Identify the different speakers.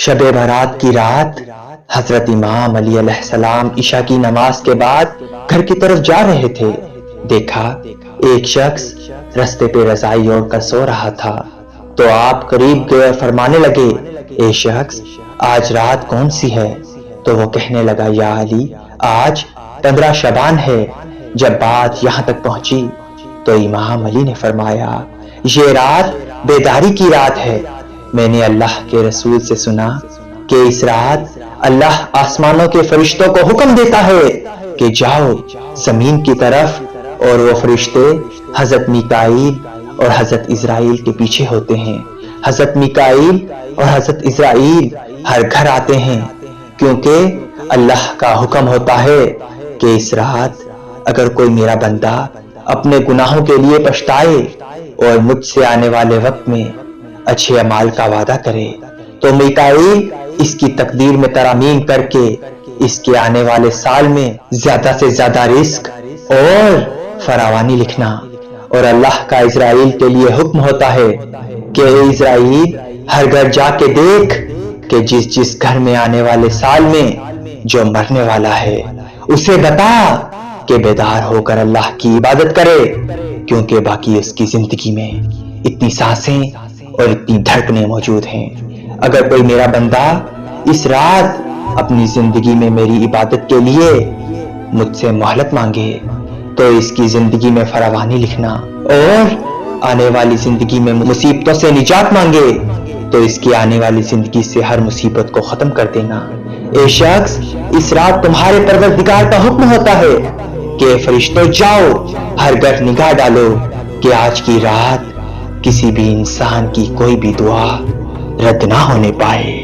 Speaker 1: شب برات کی رات حضرت امام علی علیہ السلام عشاء کی نماز کے بعد گھر کی طرف جا رہے تھے۔ دیکھا ایک شخص رستے پہ رضائی اوڑھ کر سو رہا تھا، تو آپ قریب گئے اور فرمانے لگے، اے شخص آج رات کون سی ہے؟ تو وہ کہنے لگا، یا علی آج 15 شعبان ہے۔ جب بات یہاں تک پہنچی تو امام علی نے فرمایا، یہ رات بیداری کی رات ہے۔ میں نے اللہ کے رسول سے سنا کہ اس رات اللہ آسمانوں کے فرشتوں کو حکم دیتا ہے کہ جاؤ زمین کی طرف، اور وہ فرشتے حضرت میکائیل اور حضرت اسرائیل کے پیچھے ہوتے ہیں۔ حضرت میکائیل اور حضرت اسرائیل ہر گھر آتے ہیں، کیونکہ اللہ کا حکم ہوتا ہے کہ اس رات اگر کوئی میرا بندہ اپنے گناہوں کے لیے پچھتائے اور مجھ سے آنے والے وقت میں اچھے اعمال کا وعدہ کرے تو میکائیل اس کی تقدیر میں ترامیم کر کے اس کے آنے والے سال میں زیادہ سے زیادہ رزق اور فراوانی لکھنا۔ اور اللہ کا اسرائیل کے لیے حکم ہوتا ہے کہ اے اسرائیل ہر گھر جا کے دیکھ کہ جس گھر میں آنے والے سال میں جو مرنے والا ہے اسے بتا کہ بیدار ہو کر اللہ کی عبادت کرے، کیونکہ باقی اس کی زندگی میں اتنی سانسیں اور اتنی دھڑکنیں موجود ہیں۔ اگر کوئی میرا بندہ اس رات اپنی زندگی میں میری عبادت کے لیے مجھ سے مہلت مانگے تو اس کی زندگی میں فراوانی لکھنا، اور آنے والی زندگی میں مصیبتوں سے نجات مانگے تو اس کی آنے والی زندگی سے ہر مصیبت کو ختم کر دینا۔ اے شخص اس رات تمہارے پروردگار کا حکم ہوتا ہے کہ فرشتوں جاؤ ہر گھر نگاہ ڈالو کہ آج کی رات کسی بھی انسان کی کوئی بھی دعا رد نہ ہونے پائے۔